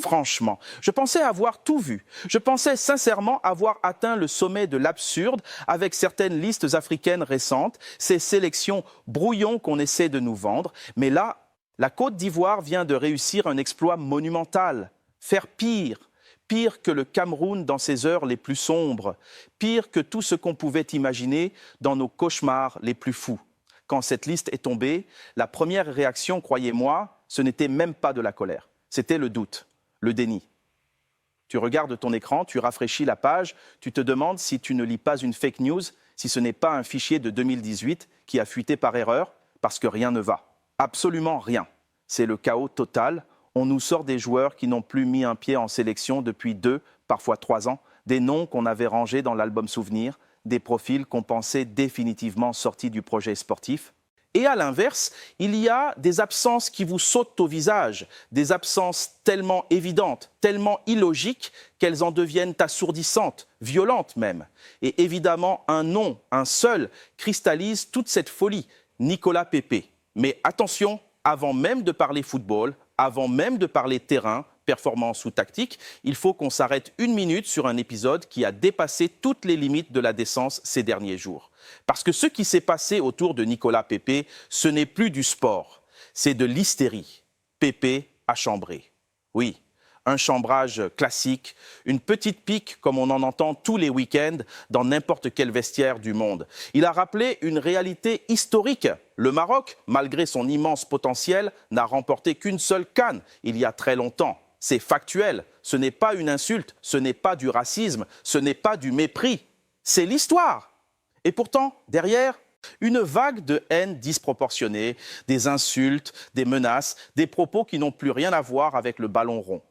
Franchement, je pensais avoir tout vu. Je pensais sincèrement avoir atteint le sommet de l'absurde avec certaines listes africaines récentes, ces sélections brouillons qu'on essaie de nous vendre. Mais là, la Côte d'Ivoire vient de réussir un exploit monumental. Faire pire que le Cameroun dans ses heures les plus sombres, pire que tout ce qu'on pouvait imaginer dans nos cauchemars les plus fous. Quand cette liste est tombée, la première réaction, croyez-moi, ce n'était même pas de la colère, c'était le doute. Le déni. Tu regardes ton écran, tu rafraîchis la page, tu te demandes si tu ne lis pas une fake news, si ce n'est pas un fichier de 2018 qui a fuité par erreur, parce que rien ne va. Absolument rien. C'est le chaos total. On nous sort des joueurs qui n'ont plus mis un pied en sélection depuis 2, parfois 3 ans, des noms qu'on avait rangés dans l'album souvenir, des profils qu'on pensait définitivement sortis du projet sportif. Et à l'inverse, il y a des absences qui vous sautent au visage, des absences tellement évidentes, tellement illogiques qu'elles en deviennent assourdissantes, violentes même. Et évidemment, un nom, un seul, cristallise toute cette folie, Nicolas Pepe. Mais attention, avant même de parler football, avant même de parler terrain, performance ou tactique, il faut qu'on s'arrête 1 minute sur un épisode qui a dépassé toutes les limites de la décence ces derniers jours. Parce que ce qui s'est passé autour de Nicolas Pepe, ce n'est plus du sport, c'est de l'hystérie. Pepe a chambré. Oui, un chambrage classique, une petite pique comme on en entend tous les week-ends dans n'importe quel vestiaire du monde. Il a rappelé une réalité historique. Le Maroc, malgré son immense potentiel, n'a remporté qu'une seule CAN il y a très longtemps. C'est factuel, ce n'est pas une insulte, ce n'est pas du racisme, ce n'est pas du mépris, c'est l'histoire. Et pourtant, derrière, une vague de haine disproportionnée, des insultes, des menaces, des propos qui n'ont plus rien à voir avec le ballon rond.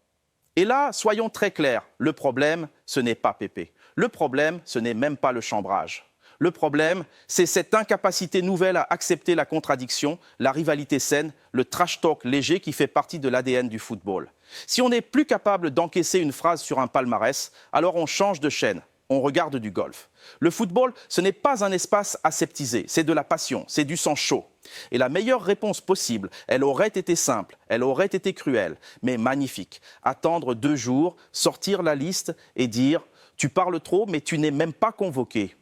Et là, soyons très clairs, le problème, ce n'est pas Pepe. Le problème, ce n'est même pas le chambrage. Le problème, c'est cette incapacité nouvelle à accepter la contradiction, la rivalité saine, le trash talk léger qui fait partie de l'ADN du football. Si on n'est plus capable d'encaisser une phrase sur un palmarès, alors on change de chaîne, on regarde du golf. Le football, ce n'est pas un espace aseptisé, c'est de la passion, c'est du sang chaud. Et la meilleure réponse possible, elle aurait été simple, elle aurait été cruelle, mais magnifique. Attendre 2 jours, sortir la liste et dire « tu parles trop, mais tu n'es même pas convoqué ».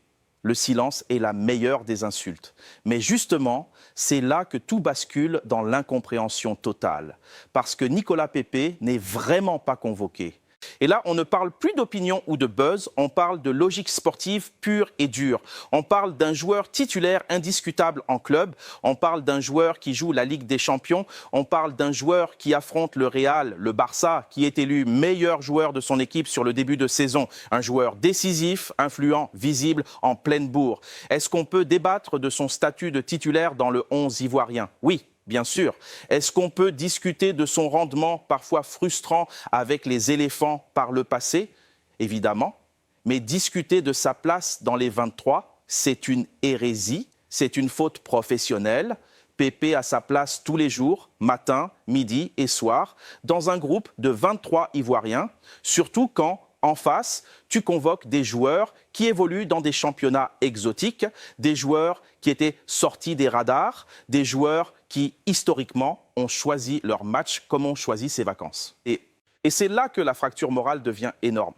Le silence est la meilleure des insultes. Mais justement, c'est là que tout bascule dans l'incompréhension totale. Parce que Nicolas Pepe n'est vraiment pas convoqué. Et là, on ne parle plus d'opinion ou de buzz, on parle de logique sportive pure et dure. On parle d'un joueur titulaire indiscutable en club, on parle d'un joueur qui joue la Ligue des Champions, on parle d'un joueur qui affronte le Real, le Barça, qui est élu meilleur joueur de son équipe sur le début de saison. Un joueur décisif, influent, visible, en pleine bourre. Est-ce qu'on peut débattre de son statut de titulaire dans le 11 ivoirien? Oui. Bien sûr. Est-ce qu'on peut discuter de son rendement parfois frustrant avec les éléphants par le passé? Évidemment. Mais discuter de sa place dans les 23, c'est une hérésie, c'est une faute professionnelle. Pepe a sa place tous les jours, matin, midi et soir, dans un groupe de 23 Ivoiriens, surtout quand, en face, tu convoques des joueurs qui évoluent dans des championnats exotiques, des joueurs qui étaient sortis des radars, des joueurs qui, historiquement, ont choisi leur match comme on choisit ses vacances. Et c'est là que la fracture morale devient énorme.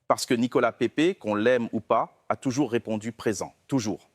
Parce que Nicolas Pepe, qu'on l'aime ou pas, a toujours répondu présent, toujours.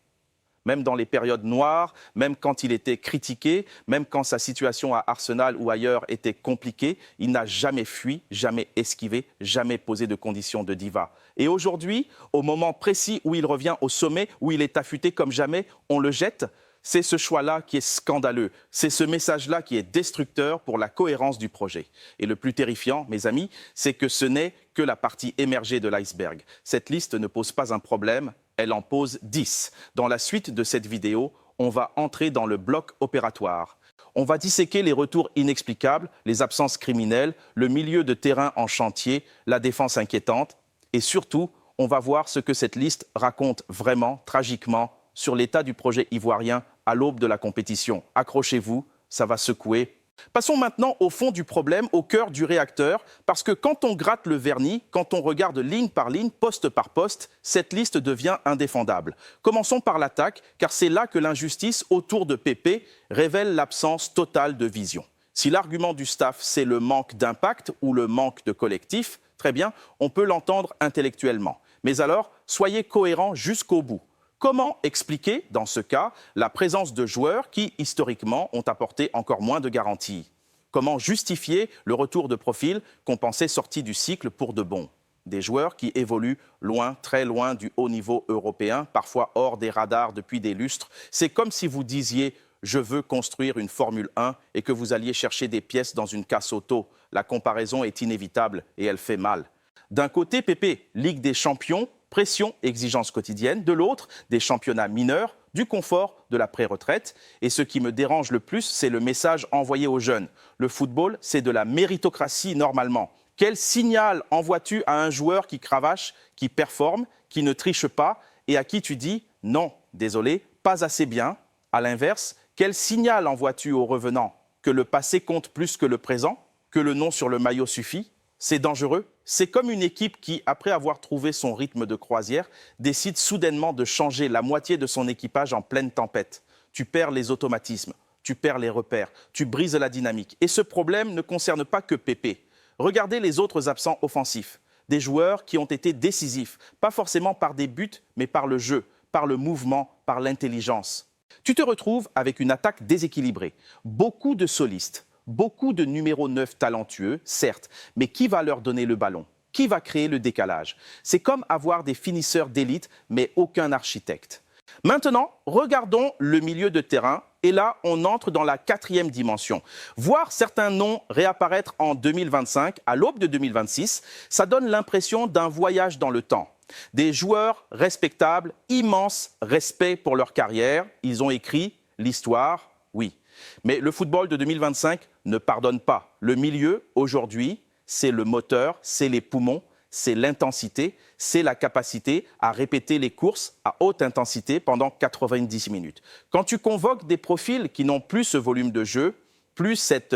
Même dans les périodes noires, même quand il était critiqué, même quand sa situation à Arsenal ou ailleurs était compliquée, il n'a jamais fui, jamais esquivé, jamais posé de conditions de diva. Et aujourd'hui, au moment précis où il revient au sommet, où il est affûté comme jamais, on le jette. C'est ce choix-là qui est scandaleux. C'est ce message-là qui est destructeur pour la cohérence du projet. Et le plus terrifiant, mes amis, c'est que ce n'est que la partie émergée de l'iceberg. Cette liste ne pose pas un problème, elle en pose 10. Dans la suite de cette vidéo, on va entrer dans le bloc opératoire. On va disséquer les retours inexplicables, les absences criminelles, le milieu de terrain en chantier, la défense inquiétante. Et surtout, on va voir ce que cette liste raconte vraiment, tragiquement, sur l'état du projet ivoirien à l'aube de la compétition. Accrochez-vous, ça va secouer. Passons maintenant au fond du problème, au cœur du réacteur, parce que quand on gratte le vernis, quand on regarde ligne par ligne, poste par poste, cette liste devient indéfendable. Commençons par l'attaque, car c'est là que l'injustice autour de Pepe révèle l'absence totale de vision. Si l'argument du staff, c'est le manque d'impact ou le manque de collectif, très bien, on peut l'entendre intellectuellement. Mais alors, soyez cohérents jusqu'au bout. Comment expliquer, dans ce cas, la présence de joueurs qui, historiquement, ont apporté encore moins de garanties? Comment justifier le retour de profils qu'on pensait sortis du cycle pour de bon? Des joueurs qui évoluent loin, très loin du haut niveau européen, parfois hors des radars depuis des lustres. C'est comme si vous disiez « je veux construire une Formule 1 » et que vous alliez chercher des pièces dans une casse auto. La comparaison est inévitable et elle fait mal. D'un côté, Pépé, Ligue des champions, pression, exigence quotidienne. De l'autre, des championnats mineurs, du confort, de la pré-retraite. Et ce qui me dérange le plus, c'est le message envoyé aux jeunes. Le football, c'est de la méritocratie normalement. Quel signal envoies-tu à un joueur qui cravache, qui performe, qui ne triche pas et à qui tu dis « non, désolé, pas assez bien ». À l'inverse, quel signal envoies-tu aux revenants? Que le passé compte plus que le présent? Que le nom sur le maillot suffit? C'est dangereux. C'est comme une équipe qui, après avoir trouvé son rythme de croisière, décide soudainement de changer la moitié de son équipage en pleine tempête. Tu perds les automatismes, tu perds les repères, tu brises la dynamique. Et ce problème ne concerne pas que Pépé. Regardez les autres absents offensifs. Des joueurs qui ont été décisifs, pas forcément par des buts, mais par le jeu, par le mouvement, par l'intelligence. Tu te retrouves avec une attaque déséquilibrée, beaucoup de solistes, beaucoup de numéros 9 talentueux, certes, mais qui va leur donner le ballon? Qui va créer le décalage? C'est comme avoir des finisseurs d'élite, mais aucun architecte. Maintenant, regardons le milieu de terrain. Et là, on entre dans la 4e dimension. Voir certains noms réapparaître en 2025, à l'aube de 2026, ça donne l'impression d'un voyage dans le temps. Des joueurs respectables, immense respect pour leur carrière. Ils ont écrit l'histoire, oui. Mais le football de 2025 ne pardonne pas. Le milieu, aujourd'hui, c'est le moteur, c'est les poumons, c'est l'intensité, c'est la capacité à répéter les courses à haute intensité pendant 90 minutes. Quand tu convoques des profils qui n'ont plus ce volume de jeu, plus cette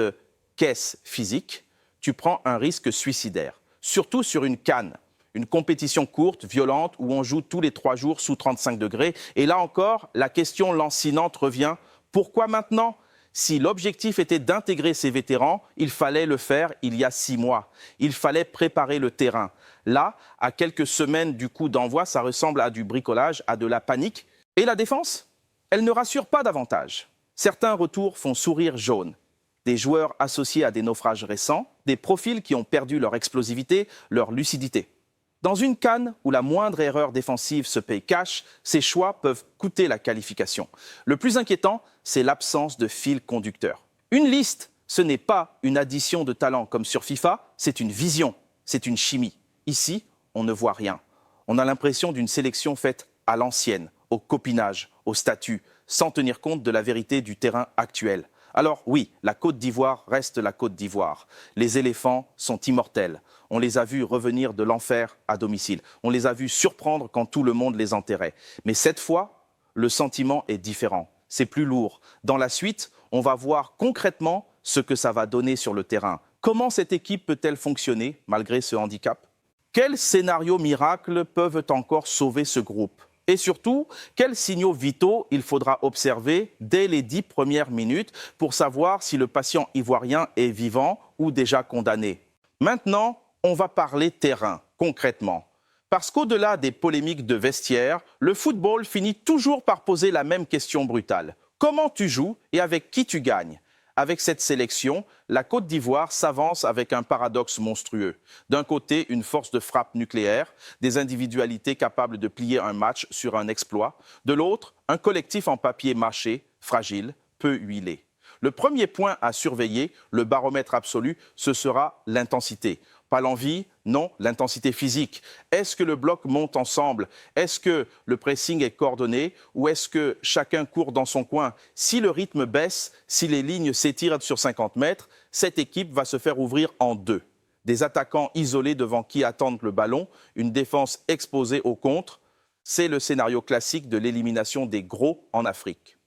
caisse physique, tu prends un risque suicidaire. Surtout sur une CAN, une compétition courte, violente, où on joue tous les 3 jours sous 35 degrés. Et là encore, la question lancinante revient. Pourquoi maintenant ? Si l'objectif était d'intégrer ces vétérans, il fallait le faire il y a 6 mois. Il fallait préparer le terrain. Là, à quelques semaines du coup d'envoi, ça ressemble à du bricolage, à de la panique. Et la défense ? Elle ne rassure pas davantage. Certains retours font sourire jaune. Des joueurs associés à des naufrages récents, des profils qui ont perdu leur explosivité, leur lucidité. Dans une CAN où la moindre erreur défensive se paye cash, ces choix peuvent coûter la qualification. Le plus inquiétant, c'est l'absence de fil conducteur. Une liste, ce n'est pas une addition de talents comme sur FIFA, c'est une vision, c'est une chimie. Ici, on ne voit rien. On a l'impression d'une sélection faite à l'ancienne, au copinage, au statut, sans tenir compte de la vérité du terrain actuel. Alors oui, la Côte d'Ivoire reste la Côte d'Ivoire. Les éléphants sont immortels. On les a vus revenir de l'enfer à domicile. On les a vus surprendre quand tout le monde les enterrait. Mais cette fois, le sentiment est différent. C'est plus lourd. Dans la suite, on va voir concrètement ce que ça va donner sur le terrain. Comment cette équipe peut-elle fonctionner malgré ce handicap? Quels scénarios miracles peuvent encore sauver ce groupe? Et surtout, quels signaux vitaux il faudra observer dès les 10 premières minutes pour savoir si le patient ivoirien est vivant ou déjà condamné? Maintenant, on va parler terrain, concrètement. Parce qu'au-delà des polémiques de vestiaire, le football finit toujours par poser la même question brutale. Comment tu joues et avec qui tu gagnes? Avec cette sélection, la Côte d'Ivoire s'avance avec un paradoxe monstrueux. D'un côté, une force de frappe nucléaire, des individualités capables de plier un match sur un exploit. De l'autre, un collectif en papier mâché, fragile, peu huilé. Le premier point à surveiller, le baromètre absolu, ce sera l'intensité. Pas l'envie, non, l'intensité physique. Est-ce que le bloc monte ensemble? Est-ce que le pressing est coordonné? Ou est-ce que chacun court dans son coin? Si le rythme baisse, si les lignes s'étirent sur 50 mètres, cette équipe va se faire ouvrir en deux. Des attaquants isolés devant qui attendent le ballon, une défense exposée au contre. C'est le scénario classique de l'élimination des gros en Afrique.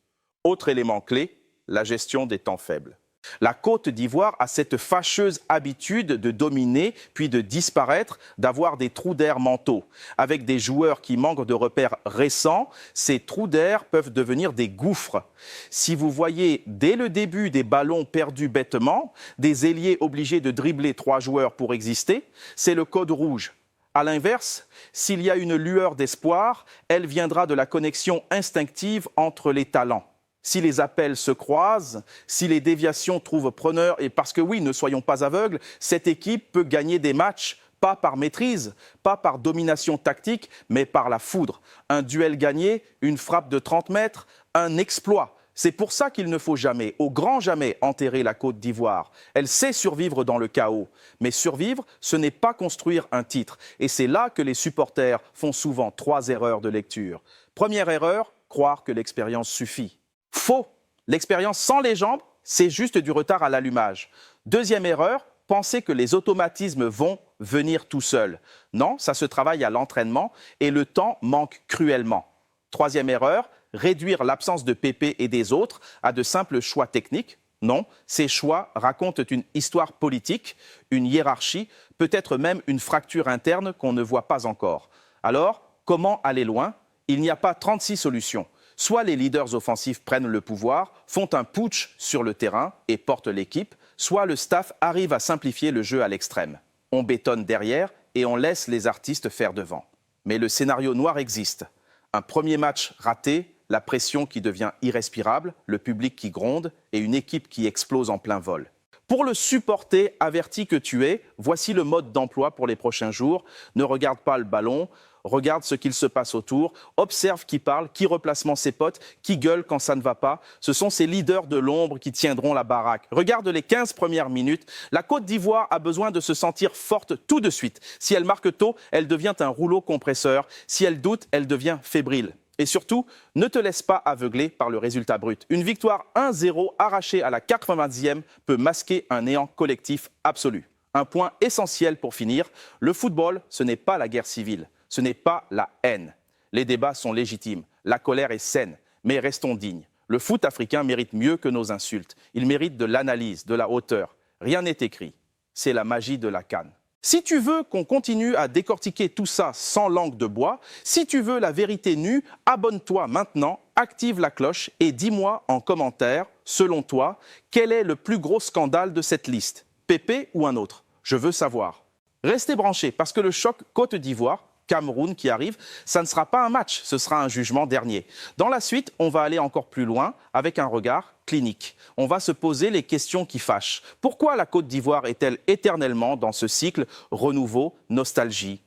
Autre élément clé, la gestion des temps faibles. La Côte d'Ivoire a cette fâcheuse habitude de dominer, puis de disparaître, d'avoir des trous d'air mentaux. Avec des joueurs qui manquent de repères récents, ces trous d'air peuvent devenir des gouffres. Si vous voyez dès le début des ballons perdus bêtement, des ailiers obligés de dribbler 3 joueurs pour exister, c'est le code rouge. À l'inverse, s'il y a une lueur d'espoir, elle viendra de la connexion instinctive entre les talents. Si les appels se croisent, si les déviations trouvent preneur, et parce que oui, ne soyons pas aveugles, cette équipe peut gagner des matchs, pas par maîtrise, pas par domination tactique, mais par la foudre. Un duel gagné, une frappe de 30 mètres, un exploit. C'est pour ça qu'il ne faut jamais, au grand jamais, enterrer la Côte d'Ivoire. Elle sait survivre dans le chaos. Mais survivre, ce n'est pas construire un titre. Et c'est là que les supporters font souvent 3 erreurs de lecture. Première erreur, croire que l'expérience suffit. Faux. L'expérience sans les jambes, c'est juste du retard à l'allumage. Deuxième erreur, penser que les automatismes vont venir tout seuls. Non, ça se travaille à l'entraînement et le temps manque cruellement. Troisième erreur, réduire l'absence de Pépé et des autres à de simples choix techniques. Non, ces choix racontent une histoire politique, une hiérarchie, peut-être même une fracture interne qu'on ne voit pas encore. Alors, comment aller loin? Il n'y a pas 36 solutions. Soit les leaders offensifs prennent le pouvoir, font un putsch sur le terrain et portent l'équipe, soit le staff arrive à simplifier le jeu à l'extrême. On bétonne derrière et on laisse les artistes faire devant. Mais le scénario noir existe. Un premier match raté, la pression qui devient irrespirable, le public qui gronde et une équipe qui explose en plein vol. Pour le supporter, averti que tu es, voici le mode d'emploi pour les prochains jours. Ne regarde pas le ballon, regarde ce qu'il se passe autour, observe qui parle, qui replacement ses potes, qui gueule quand ça ne va pas. Ce sont ces leaders de l'ombre qui tiendront la baraque. Regarde les 15 premières minutes. La Côte d'Ivoire a besoin de se sentir forte tout de suite. Si elle marque tôt, elle devient un rouleau compresseur. Si elle doute, elle devient fébrile. Et surtout, ne te laisse pas aveugler par le résultat brut. Une victoire 1-0 arrachée à la 90e peut masquer un néant collectif absolu. Un point essentiel pour finir, le football, ce n'est pas la guerre civile, ce n'est pas la haine. Les débats sont légitimes, la colère est saine, mais restons dignes. Le foot africain mérite mieux que nos insultes. Il mérite de l'analyse, de la hauteur. Rien n'est écrit. C'est la magie de la CAN. Si tu veux qu'on continue à décortiquer tout ça sans langue de bois, si tu veux la vérité nue, abonne-toi maintenant, active la cloche et dis-moi en commentaire, selon toi, quel est le plus gros scandale de cette liste, Pépé ou un autre? Je veux savoir. Restez branchés parce que le choc Côte d'Ivoire, Cameroun qui arrive, ça ne sera pas un match, ce sera un jugement dernier. Dans la suite, on va aller encore plus loin avec un regard clinique. On va se poser les questions qui fâchent. Pourquoi la Côte d'Ivoire est-elle éternellement dans ce cycle renouveau, nostalgie?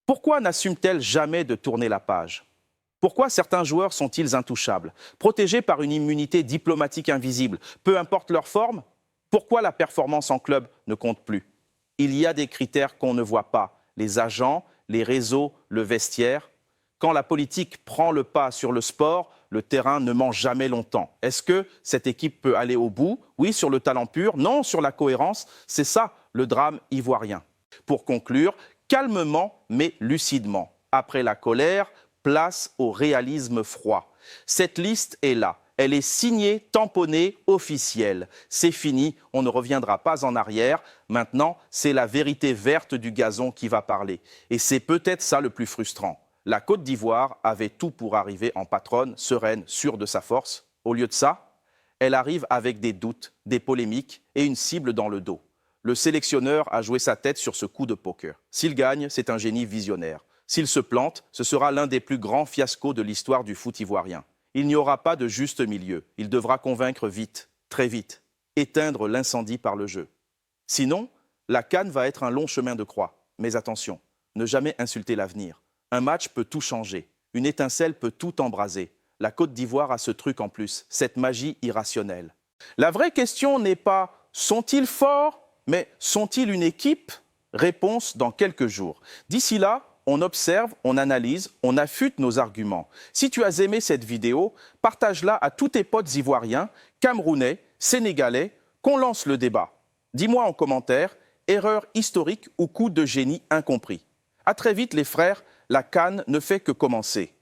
Pourquoi n'assume-t-elle jamais de tourner la page? Pourquoi certains joueurs sont-ils intouchables, protégés par une immunité diplomatique invisible, peu importe leur forme? Pourquoi la performance en club ne compte plus? Il y a des critères qu'on ne voit pas, les agents, les réseaux, le vestiaire. Quand la politique prend le pas sur le sport, le terrain ne ment jamais longtemps. Est-ce que cette équipe peut aller au bout? Oui, sur le talent pur, non, sur la cohérence. C'est ça, le drame ivoirien. Pour conclure, calmement mais lucidement. Après la colère, place au réalisme froid. Cette liste est là. Elle est signée, tamponnée, officielle. C'est fini, on ne reviendra pas en arrière. Maintenant, c'est la vérité verte du gazon qui va parler. Et c'est peut-être ça le plus frustrant. La Côte d'Ivoire avait tout pour arriver en patronne, sereine, sûre de sa force. Au lieu de ça, elle arrive avec des doutes, des polémiques et une cible dans le dos. Le sélectionneur a joué sa tête sur ce coup de poker. S'il gagne, c'est un génie visionnaire. S'il se plante, ce sera l'un des plus grands fiascos de l'histoire du foot ivoirien. Il n'y aura pas de juste milieu. Il devra convaincre vite, très vite, éteindre l'incendie par le jeu. Sinon, la CAN va être un long chemin de croix. Mais attention, ne jamais insulter l'avenir. Un match peut tout changer. Une étincelle peut tout embraser. La Côte d'Ivoire a ce truc en plus, cette magie irrationnelle. La vraie question n'est pas « sont-ils forts ?» mais « sont-ils une équipe ?» Réponse dans quelques jours. D'ici là, on observe, on analyse, on affûte nos arguments. Si tu as aimé cette vidéo, partage-la à tous tes potes ivoiriens, camerounais, sénégalais, qu'on lance le débat. Dis-moi en commentaire, erreur historique ou coup de génie incompris. À très vite les frères, la CAN ne fait que commencer.